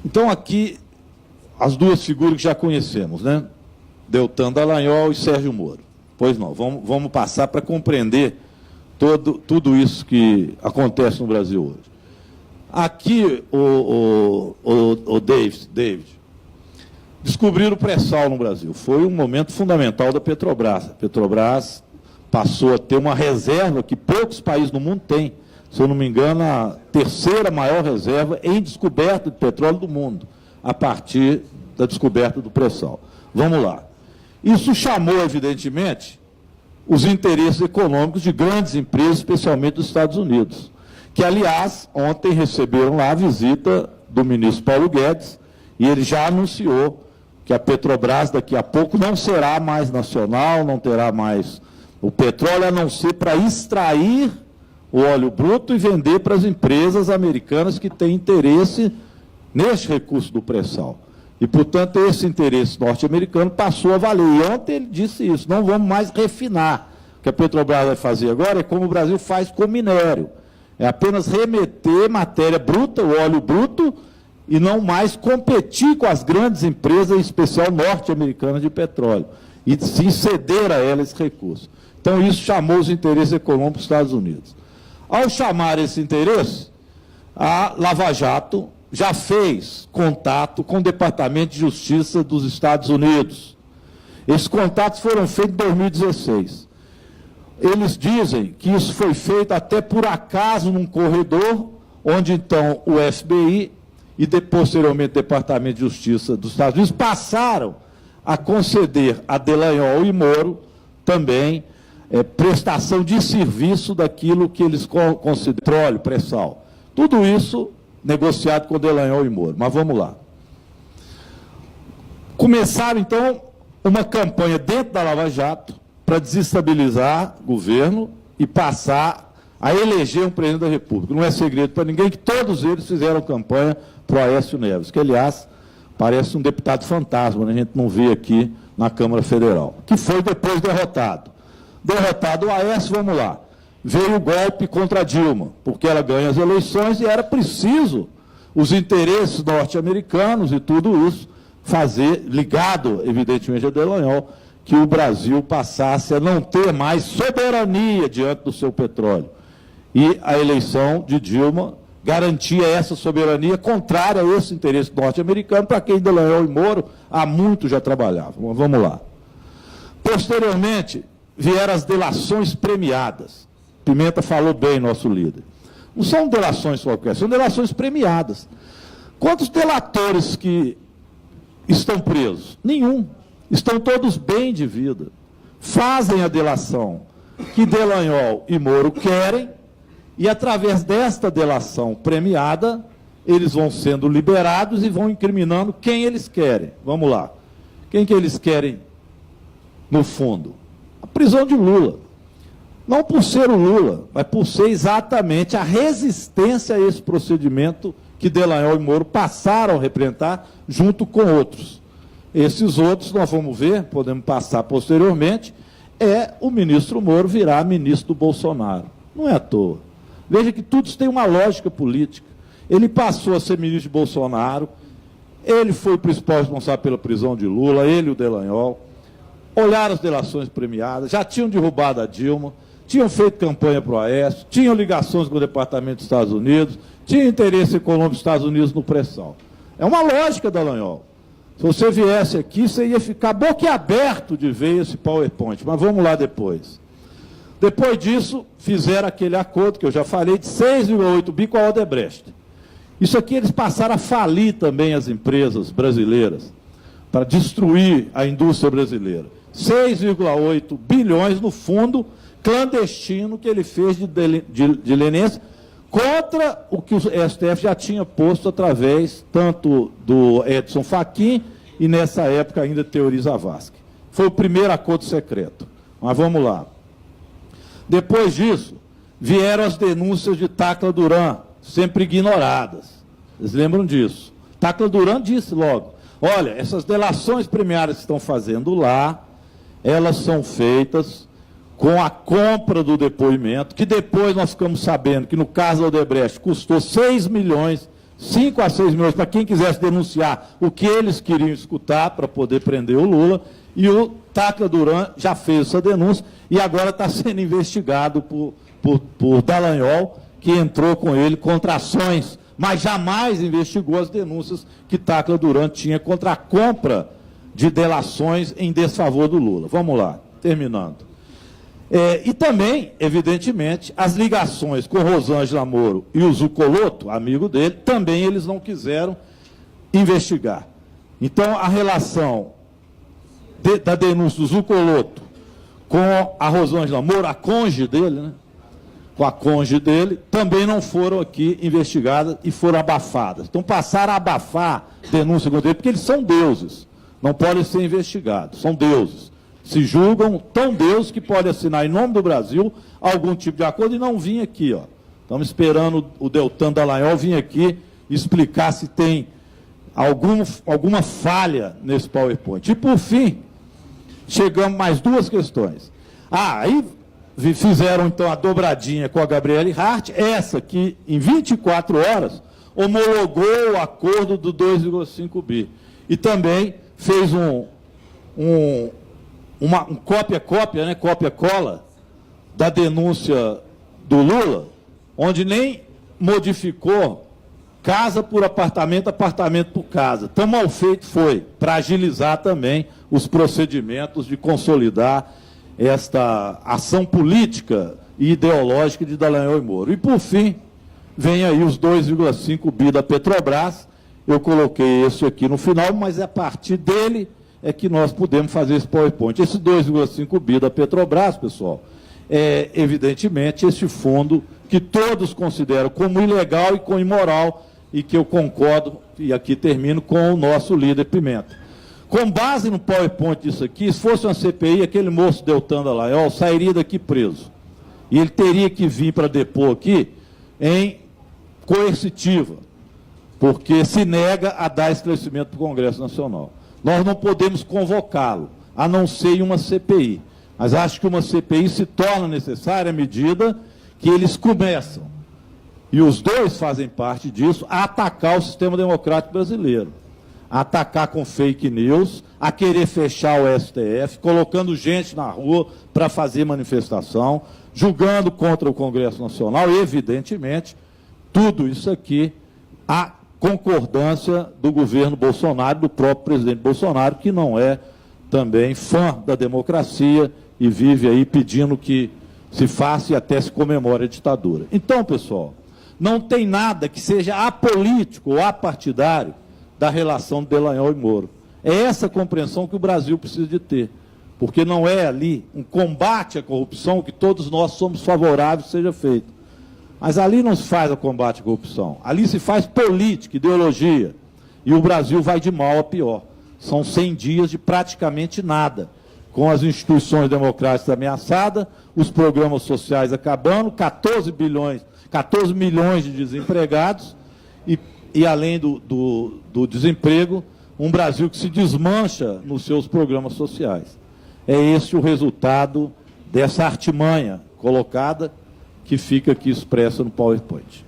Então, aqui, as duas figuras que já conhecemos, né? Deltan Dallagnol e Sérgio Moro. Pois não, vamos passar para compreender tudo isso que acontece no Brasil hoje. Aqui, o David, descobriram o pré-sal no Brasil. Foi um momento fundamental da Petrobras. A Petrobras passou a ter uma reserva que poucos países no mundo têm. Se eu não me engano, a terceira maior reserva em descoberta de petróleo do mundo, a partir da descoberta do pré-sal. Vamos lá. Isso chamou, evidentemente, os interesses econômicos de grandes empresas, especialmente dos Estados Unidos, que, aliás, ontem receberam lá a visita do ministro Paulo Guedes, e ele já anunciou que a Petrobras daqui a pouco não será mais nacional, não terá mais o petróleo, a não ser para extrair o óleo bruto e vender para as empresas americanas que têm interesse neste recurso do pré-sal. E, portanto, esse interesse norte-americano passou a valer. E ontem ele disse isso, não vamos mais refinar. O que a Petrobras vai fazer agora é como o Brasil faz com o minério. É apenas remeter matéria bruta, o óleo bruto, e não mais competir com as grandes empresas, em especial norte-americanas de petróleo, e sim ceder a elas esse recurso. Então, isso chamou os interesses econômicos dos Estados Unidos. Ao chamar esse interesse, a Lava Jato já fez contato com o Departamento de Justiça dos Estados Unidos. Esses contatos foram feitos em 2016. Eles dizem que isso foi feito até por acaso num corredor, onde então o FBI e posteriormente o Departamento de Justiça dos Estados Unidos passaram a conceder a Dallagnol e Moro também prestação de serviço daquilo que eles consideram petróleo, pré-sal. Tudo isso negociado com Dallagnol e Moro. Mas vamos lá. Começaram, então, uma campanha dentro da Lava Jato para desestabilizar o governo e passar a eleger um presidente da República. Não é segredo para ninguém que todos eles fizeram campanha para o Aécio Neves, que, aliás, parece um deputado fantasma, né? A gente não vê aqui na Câmara Federal, que foi depois derrotado. Derrotado o Aécio, vamos lá. Veio o golpe contra a Dilma, porque ela ganha as eleições e era preciso os interesses norte-americanos e tudo isso fazer, ligado, evidentemente, a Dallagnol, que o Brasil passasse a não ter mais soberania diante do seu petróleo. E a eleição de Dilma garantia essa soberania contrária a esse interesse norte-americano, para quem Dallagnol e Moro há muito já trabalhavam. Vamos lá. Posteriormente, vieram as delações premiadas. Pimenta falou bem, nosso líder. Não são delações qualquer, são delações premiadas. Quantos delatores que estão presos? Nenhum. Estão todos bem de vida. Fazem a delação que Dallagnol e Moro querem, e através desta delação premiada, eles vão sendo liberados e vão incriminando quem eles querem. Vamos lá. Quem que eles querem, no fundo? A prisão de Lula. Não por ser o Lula, mas por ser exatamente a resistência a esse procedimento que Dallagnol e Moro passaram a representar junto com outros. Esses outros, nós vamos ver, podemos passar posteriormente, o ministro Moro virar ministro do Bolsonaro. Não é à toa. Veja que tudo isso tem uma lógica política. Ele passou a ser ministro de Bolsonaro, ele foi o principal responsável pela prisão de Lula, ele e o Dallagnol, olharam as delações premiadas, já tinham derrubado a Dilma, tinham feito campanha para o Aécio, tinham ligações com o Departamento dos Estados Unidos, tinham interesse econômico dos Estados Unidos no pré-sal. É uma lógica, Dallagnol. Se você viesse aqui, você ia ficar boquiaberto de ver esse PowerPoint, mas vamos lá depois. Depois disso, fizeram aquele acordo que eu já falei, de 6,8 bi com a Odebrecht. Isso aqui eles passaram a falir também as empresas brasileiras, para destruir a indústria brasileira. 6,8 bilhões no fundo clandestino que ele fez de leniência contra o que o STF já tinha posto através tanto do Edson Fachin e, nessa época, ainda Teori Zavascki. Foi o primeiro acordo secreto. Mas vamos lá. Depois disso, vieram as denúncias de Tacla Duran, sempre ignoradas. Vocês lembram disso? Tacla Duran disse logo, olha, essas delações premiadas que estão fazendo lá, elas são feitas com a compra do depoimento, que depois nós ficamos sabendo que no caso da Odebrecht custou 6 milhões 5 a 6 milhões para quem quisesse denunciar o que eles queriam escutar para poder prender o Lula, e o Tacla Duran já fez essa denúncia e agora está sendo investigado por Dallagnol, que entrou com ele contra ações, mas jamais investigou as denúncias que Tacla Duran tinha contra a compra de delações em desfavor do Lula. Vamos lá, terminando. E também, evidentemente, as ligações com Rosângela Moro e o Zuccolotto, amigo dele, também eles não quiseram investigar. Então, a relação da denúncia do Zuccolotto com a Rosângela Moro, a cônjuge dele, né? Com a cônjuge dele, também não foram aqui investigadas e foram abafadas. Então, passaram a abafar denúncia contra ele, porque eles são deuses, não podem ser investigados, são deuses. Se julgam tão deuses que podem assinar em nome do Brasil algum tipo de acordo e não vir aqui, ó. Estamos esperando o Deltan Dallagnol vir aqui explicar se tem alguma falha nesse PowerPoint. E, por fim, chegamos mais 2 questões. Aí fizeram, então, a dobradinha com a Gabriele Hart, essa que, em 24 horas, homologou o acordo do 2,5 bi. E também fez um cópia-cópia, né, cópia-cola da denúncia do Lula, onde nem modificou casa por apartamento, apartamento por casa. Tão mal feito foi, para agilizar também os procedimentos de consolidar esta ação política e ideológica de Dallagnol e Moro. E, por fim, vem aí os 2,5 bi da Petrobras. Eu coloquei esse aqui no final, mas a partir dele é que nós podemos fazer esse PowerPoint. Esse 2,5 bi da Petrobras, pessoal, é, evidentemente, este fundo que todos consideram como ilegal e como imoral, e que eu concordo, e aqui termino, com o nosso líder Pimenta. Com base no PowerPoint disso aqui, se fosse uma CPI, aquele moço Deltan Dallagnol sairia daqui preso. E ele teria que vir para depor aqui em coercitiva, porque se nega a dar esclarecimento para o Congresso Nacional. Nós não podemos convocá-lo, a não ser em uma CPI. Mas acho que uma CPI se torna necessária à medida que eles começam, e os dois fazem parte disso, a atacar o sistema democrático brasileiro. A atacar com fake news, a querer fechar o STF, colocando gente na rua para fazer manifestação, julgando contra o Congresso Nacional, e, evidentemente, tudo isso aqui, a concordância do governo Bolsonaro, do próprio presidente Bolsonaro, que não é também fã da democracia e vive aí pedindo que se faça e até se comemore a ditadura. Então, pessoal, não tem nada que seja apolítico ou apartidário da relação de Dallagnol e Moro. É essa compreensão que o Brasil precisa de ter, porque não é ali um combate à corrupção que todos nós somos favoráveis que seja feito. Mas ali não se faz o combate à corrupção, ali se faz política, ideologia, e o Brasil vai de mal a pior. São 100 dias de praticamente nada, com as instituições democráticas ameaçadas, os programas sociais acabando, 14 milhões de desempregados, e além do desemprego, um Brasil que se desmancha nos seus programas sociais. É esse o resultado dessa artimanha colocada, que fica aqui expressa no PowerPoint.